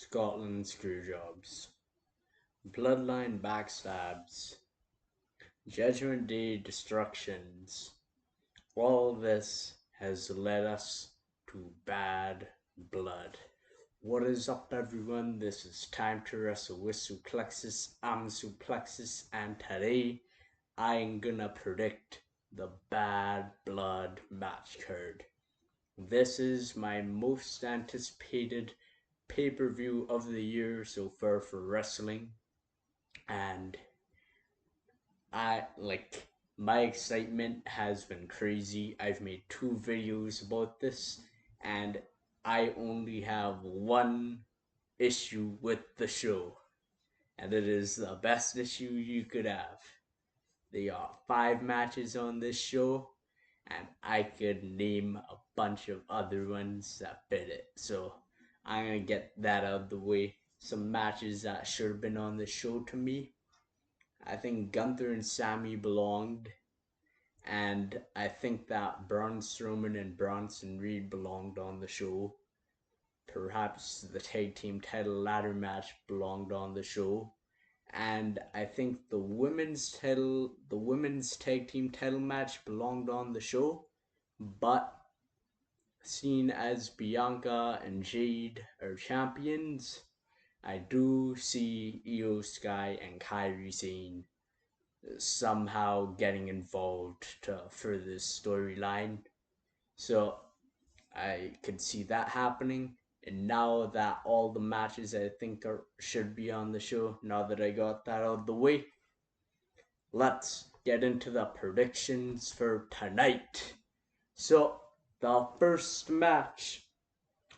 Scotland screwjobs, bloodline backstabs, Judgment Day destructions. All this has led us to bad blood. What is up, everyone? This is Time to Wrestle with Suplexis. I'm Suplexis, and today I'm gonna predict the bad blood match card. This is my most anticipated pay-per-view of the year so far for wrestling, and my excitement has been crazy. I've made 2 videos about this, and I only have one issue with the show, and it is the best issue you could have. There are 5 matches on this show, and I could name a bunch of other ones that fit it. So I'm gonna get that out of the way. Some matches that should have been on the show to me. I think Gunther and Sammy belonged, and I think that Braun Strowman and Bronson Reed belonged on the show. Perhaps the tag team title ladder match belonged on the show, and I think the women's tag team title match belonged on the show, but seen as Bianca and Jade are champions, I do see Io Sky and Kairi Sane somehow getting involved to further the storyline. So I could see that happening. And now that all the matches I think should be on the show, now that I got that out of the way, let's get into the predictions for tonight. So, the first match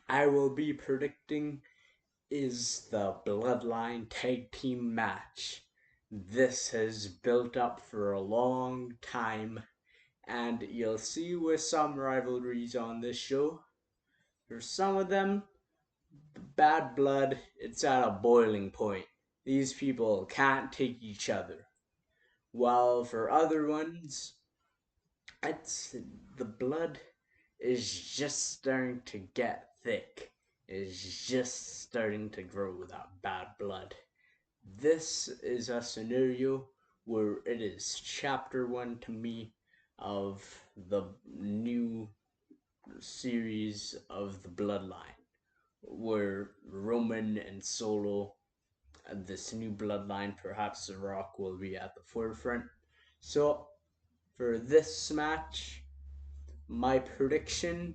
I will be predicting is the Bloodline Tag Team match. This has built up for a long time, and you'll see with some rivalries on this show. For some of them, bad blood, it's at a boiling point. These people can't take each other. While for other ones, it's the blood is just starting to get thick. Is just starting to grow that bad blood. This is a scenario where it is chapter 1 to me of the new series of the Bloodline, where Roman and Solo, this new bloodline, perhaps The Rock will be at the forefront. So, for this match, my prediction,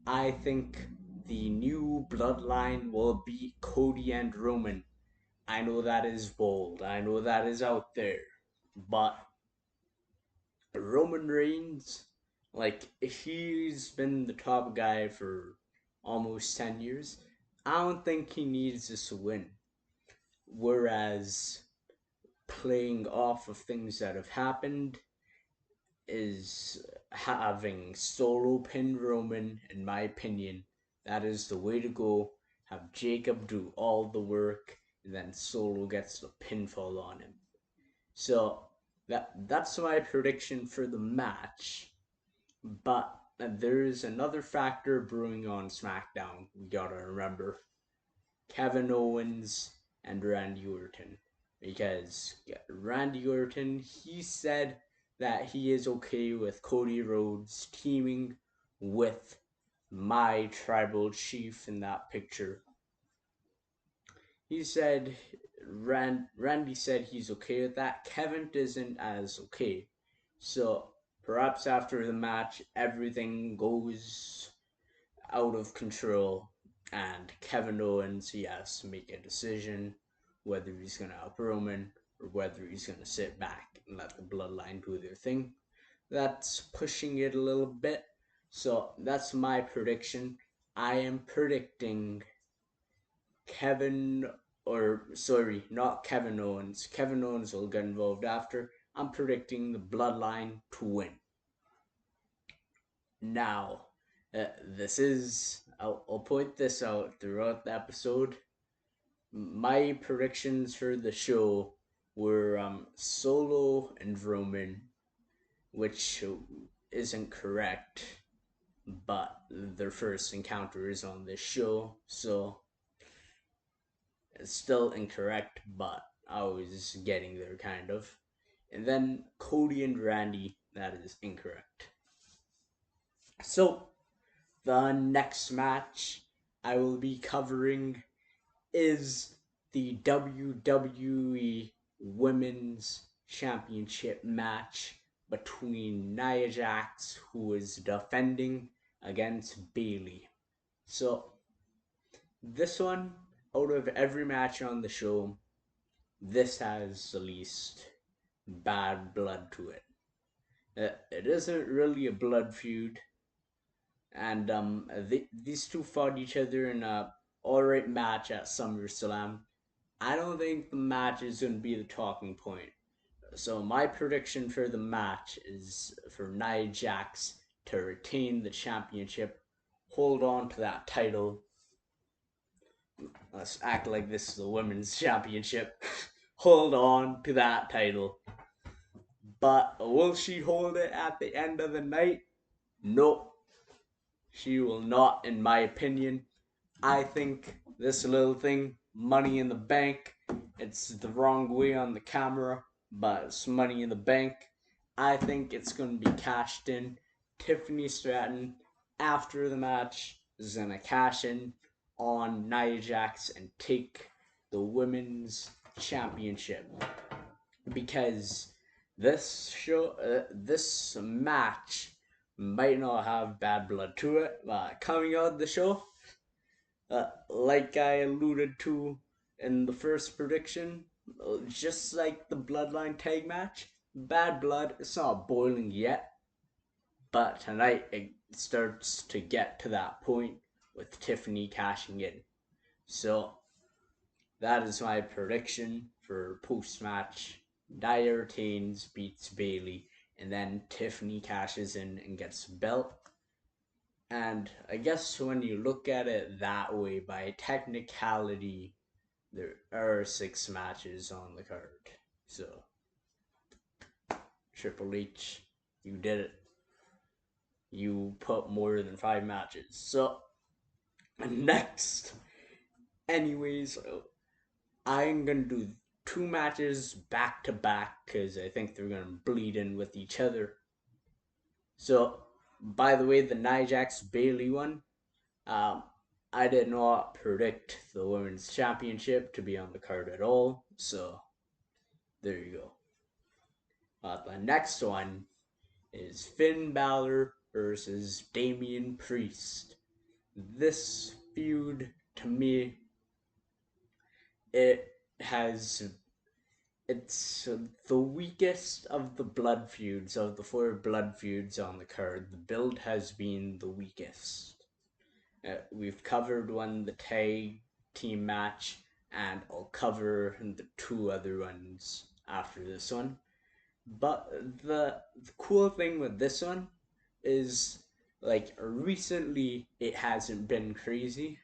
I think the new bloodline will beat Cody and Roman. I know that is bold, I know that is out there, but Roman Reigns, he's been the top guy for almost 10 years. I don't think he needs this win. Whereas playing off of things that have happened is having Solo pin Roman, in my opinion. That is the way to go. Have Jacob do all the work, and then Solo gets the pinfall on him. So that's my prediction for the match. But there is another factor brewing on SmackDown we gotta remember. Kevin Owens and Randy Orton. Because Randy Orton, he said that he is okay with Cody Rhodes teaming with my tribal chief in that picture. He said, Randy said he's okay with that. Kevin isn't as okay. So perhaps after the match, everything goes out of control, and Kevin Owens, he has to make a decision whether he's going to help Roman or whether he's going to sit back and let the bloodline do their thing. That's pushing it a little bit. So that's my prediction. I am predicting Kevin, or sorry, not Kevin Owens. Kevin Owens will get involved after. I'm predicting the bloodline to win. Now, this is, I'll point this out throughout the episode. My predictions for the show were Solo and Roman, which isn't correct, but their first encounter is on this show, so It's still incorrect, but I was getting there kind of. And then Cody and Randy, that is incorrect. So, the next match I will be covering is the WWE Women's Championship match between Nia Jax, who is defending, against Bayley. So, this one, out of every match on the show, this has the least bad blood to it. It isn't really a blood feud, and these two fought each other in a alright match at SummerSlam. I don't think the match is going to be the talking point. So my prediction for the match is for Nia Jax to retain the championship, hold on to that title. Let's act like this is the women's championship. Hold on to that title. But will she hold it at the end of the night? Nope. She will not, in my opinion. I think this little thing, Money in the Bank, it's the wrong way on the camera, but it's Money in the Bank. I think it's going to be cashed in. Tiffany Stratton, after the match, is going to cash in on Nia Jax and take the women's championship. Because this match might not have bad blood to it. Coming out the show, like I alluded to in the first prediction, just like the Bloodline tag match, bad blood, it's not boiling yet, but tonight it starts to get to that point with Tiffany cashing in. So that is my prediction for post match. Nia retains, beats Bayley, and then Tiffany cashes in and gets the belt. And I guess when you look at it that way, by technicality, there are 6 matches on the card. So, Triple H, you did it. You put more than 5 matches. So, next, anyways, I'm gonna do 2 matches back to back because I think they're gonna bleed in with each other. So, by the way, the Nia Jax Bayley one, um, I did not predict the women's championship to be on the card at all. So, there you go. The next one is Finn Balor versus Damian Priest. This feud, to me, it has it's the weakest of the blood feuds, of the 4 blood feuds on the card. The build has been the weakest. We've covered the tag team match, and I'll cover the 2 other ones after this one. But the cool thing with this one is, like, recently it hasn't been crazy,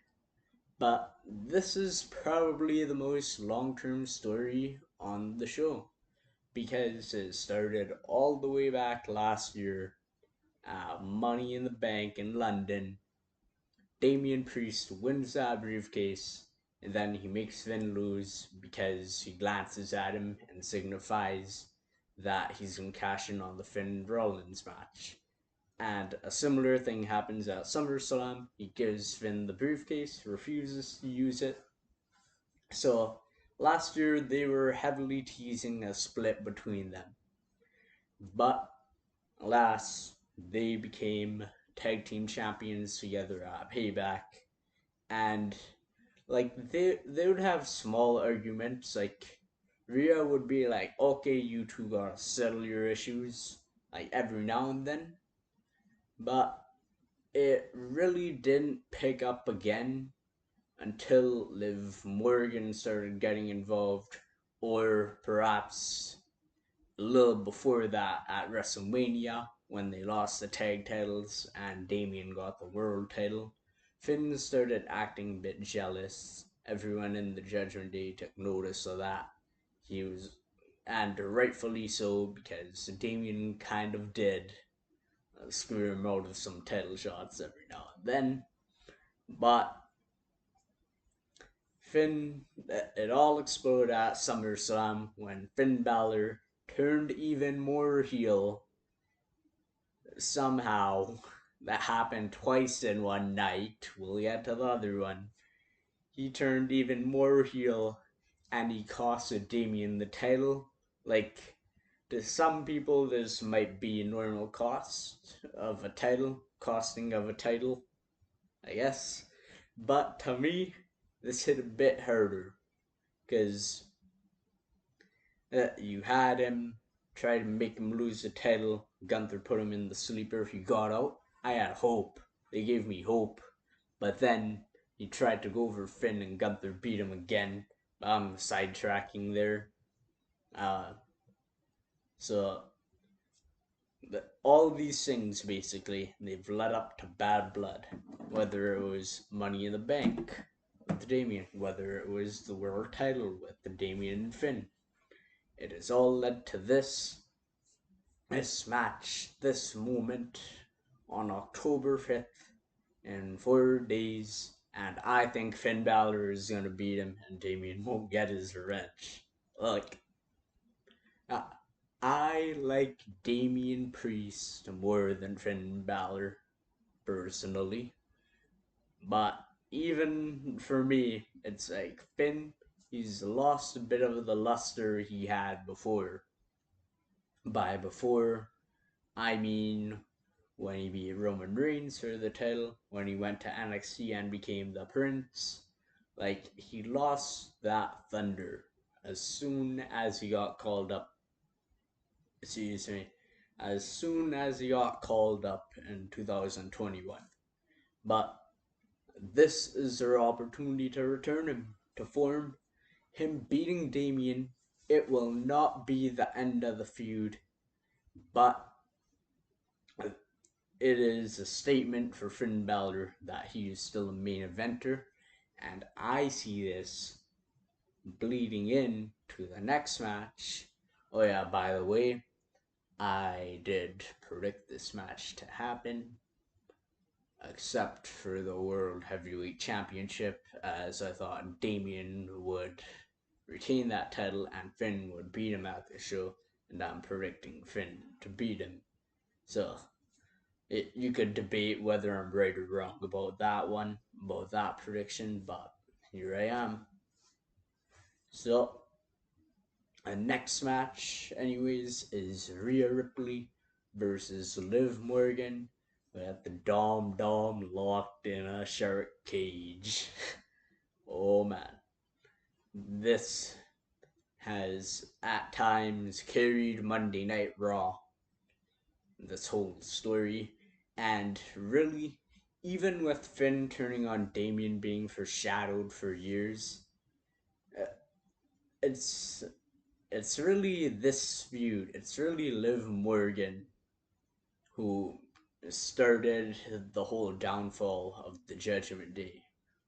but this is probably the most long term story on the show because it started all the way back last year. Money in the Bank in London. Damian Priest wins that briefcase, and then he makes Finn lose because he glances at him and signifies that he's going to cash in on the Finn Rollins match. And a similar thing happens at SummerSlam. He gives Finn the briefcase, refuses to use it. So last year they were heavily teasing a split between them. But alas, they became tag team champions together at Payback. And like they would have small arguments, like Rhea would be like, okay, you two gotta settle your issues, like every now and then. But it really didn't pick up again until Liv Morgan started getting involved, or perhaps a little before that at WrestleMania when they lost the tag titles and Damian got the world title. Finn started acting a bit jealous. Everyone in the Judgment Day took notice of that. He was, and rightfully so, because Damian kind of did screw him out of some title shots every now and then. But Finn, it all exploded at SummerSlam when Finn Balor turned even more heel. Somehow, that happened twice in one night. We'll get to the other one. He turned even more heel and he costed Damien the title. Like, to some people, this might be a normal cost of a title, costing of a title, I guess. But to me, this hit a bit harder because you had him try to make him lose the title. Gunther put him in the sleeper. He got out. I had hope. They gave me hope. But then he tried to go over Finn and Gunther beat him again. I'm sidetracking there. Uh, so all these things basically they've led up to bad blood. Whether it was Money in the Bank with Damien, whether it was the world title with the Damien and Finn, it has all led to this match, this moment on October 5th in 4 days. And I think Finn Balor is going to beat him and Damien won't get his revenge. Look, uh, I like Damien Priest more than Finn Balor, personally. But even for me, it's like Finn, he's lost a bit of the luster he had before. By before, I mean when he beat Roman Reigns for the title, when he went to NXT and became the Prince. Like, he lost that thunder as soon as he got called up. Excuse me. As soon as he got called up in 2021. But this is their opportunity to return him to form. Him beating Damien, it will not be the end of the feud, but it is a statement for Finn Balor that he is still a main eventer, and I see this bleeding in to the next match. Oh yeah, by the way, I did predict this match to happen, except for the World Heavyweight Championship, as I thought Damien would retain that title and Finn would beat him at the show, and I'm predicting Finn to beat him. So you could debate whether I'm right or wrong about that one, about that prediction, but here I am. So, the next match, anyways, is Rhea Ripley versus Liv Morgan. We have the Dom locked in a shark cage. Oh man. This has at times carried Monday Night Raw, this whole story. And really, even with Finn turning on Damien being foreshadowed for years, uh, it's it's really this feud. It's really Liv Morgan who started the whole downfall of the Judgment Day,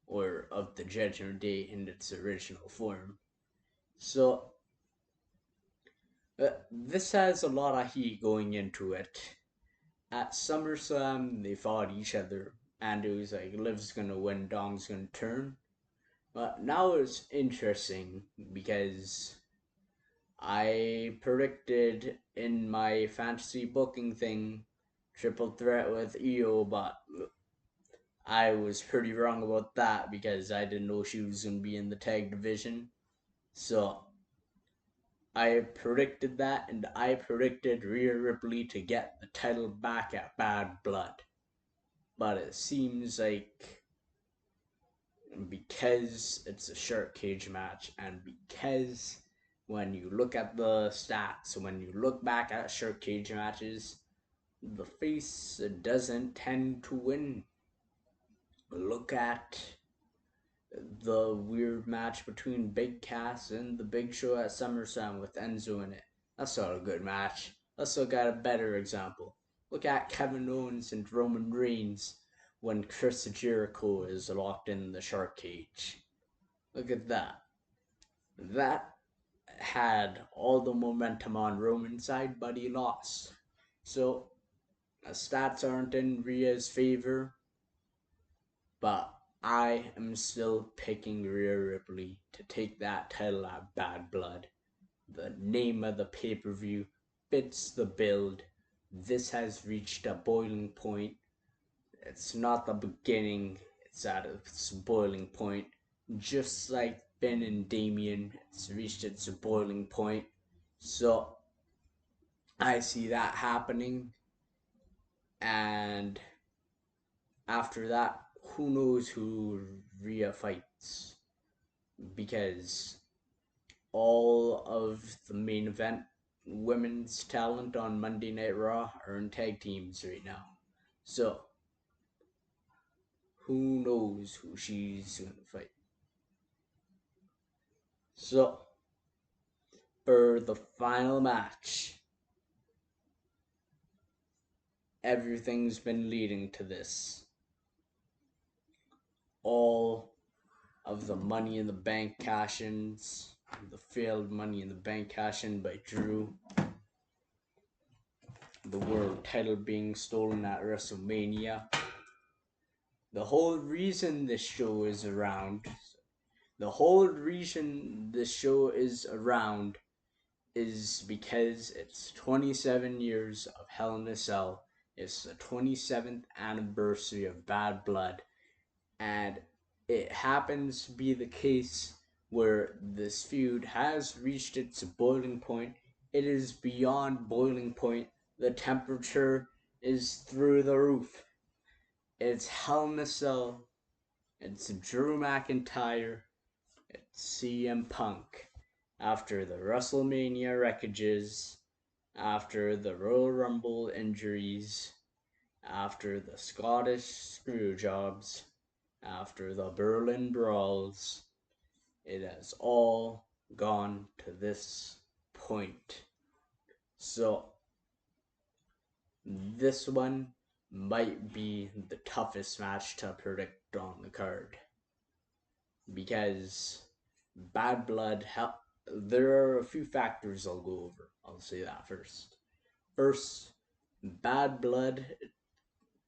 or of the Judgment Day in its original form. So this has a lot of heat going into it. At SummerSlam, they fought each other, and it was like Liv's gonna win, Dom's gonna turn. But now it's interesting because I predicted in my fantasy booking thing triple threat with Io, but I was pretty wrong about that because I didn't know she was gonna be in the tag division. So I predicted that, and I predicted Rhea Ripley to get the title back at Bad Blood. But it seems like because it's a shark cage match, and because when you look at the stats, when you look back at shark cage matches, the face doesn't tend to win. Look at the weird match between Big Cass and the Big Show at SummerSlam with Enzo in it. That's not a good match. Let's look at a better example. Look at Kevin Owens and Roman Reigns when Chris Jericho is locked in the shark cage. Look at that. That had all the momentum on Roman's side, but he lost. So, the stats aren't in Rhea's favor, but I am still picking Rhea Ripley to take that title at Bad Blood. The name of the pay per view fits the build. This has reached a boiling point. It's not the beginning, it's at its boiling point. Just like Finn and Damien, it's reached its boiling point. So I see that happening, and after that, who knows who Rhea fights? Because all of the main event women's talent on Monday Night Raw are in tag teams right now. So, who knows who she's going to fight? So, for the final match, everything's been leading to this. All of the Money in the Bank cash ins, the failed Money in the Bank cash in by Drew, the world title being stolen at WrestleMania. The whole reason this show is around, the whole reason this show is around is because it's 27 years of Hell in a Cell. It's the 27th anniversary of Bad Blood, and it happens to be the case where this feud has reached its boiling point. It is beyond boiling point. The temperature is through the roof. It's Hell in a Cell. It's Drew McIntyre. It's CM Punk. After the WrestleMania wreckages, after the Royal Rumble injuries, after the Scottish screwjobs, after the Berlin brawls, it has all gone to this point. So, this one might be the toughest match to predict on the card. Because Bad Blood, there are a few factors I'll go over. I'll say that first. First, Bad Blood,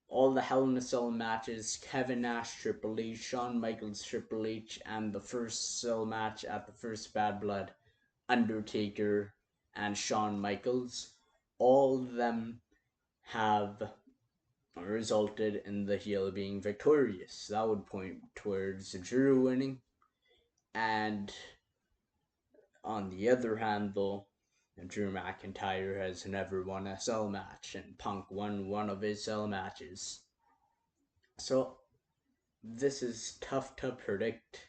all the Hell in a Cell matches, Kevin Nash Triple H, Shawn Michaels Triple H, and the first Cell match at the first Bad Blood, Undertaker and Shawn Michaels, all of them have resulted in the heel being victorious. That would point towards Drew winning. And on the other hand, though, Drew McIntyre has never won a cell match, and Punk won one of his cell matches. So, this is tough to predict.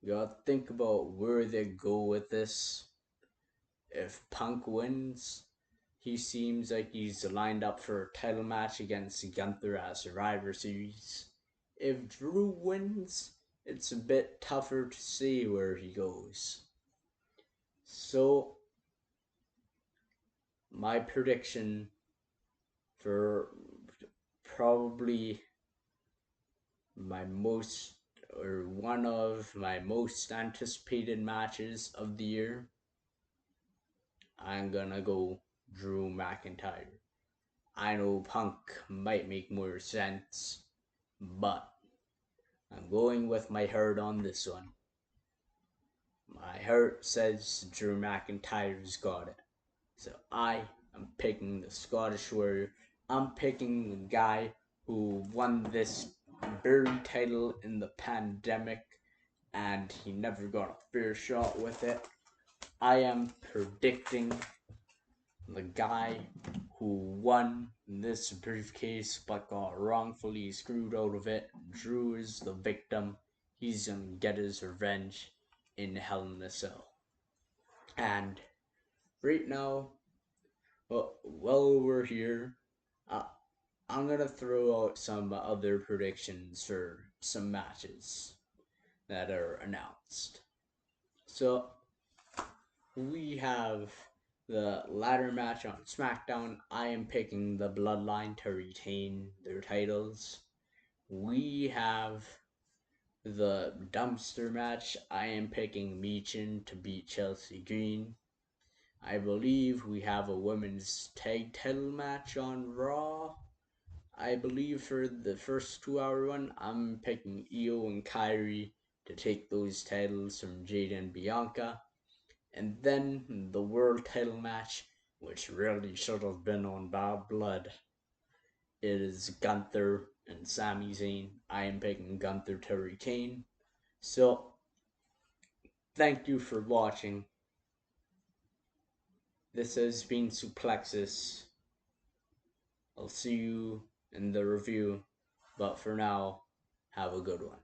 You gotta think about where they go with this. If Punk wins, he seems like he's lined up for a title match against Gunther at Survivor Series. If Drew wins, it's a bit tougher to see where he goes. So, my prediction for probably my most or one of my most anticipated matches of the year, I'm gonna go Drew McIntyre. I know Punk might make more sense, but I'm going with my heart on this one. My heart says Drew McIntyre's got it. So I am picking the Scottish Warrior. I'm picking the guy who won this very title in the pandemic and he never got a fair shot with it. I am predicting the guy who won this briefcase but got wrongfully screwed out of it. Drew is the victim. He's gonna get his revenge in Hell in a Cell. And right now, while we're here, uh, I'm gonna throw out some other predictions for some matches that are announced. So we have the ladder match on SmackDown. I am picking the Bloodline to retain their titles. We have the dumpster match. I am picking Meechin to beat Chelsea Green. I believe we have a women's tag title match on Raw. I believe for the first 2 hour one, I'm picking Io and Kyrie to take those titles from Jade and Bianca. And then the world title match, which really should have been on Bad Blood, is Gunther and Sami Zayn. I am picking Gunther to retain. So, thank you for watching. This has been Suplexis. I'll see you in the review, but for now, have a good one.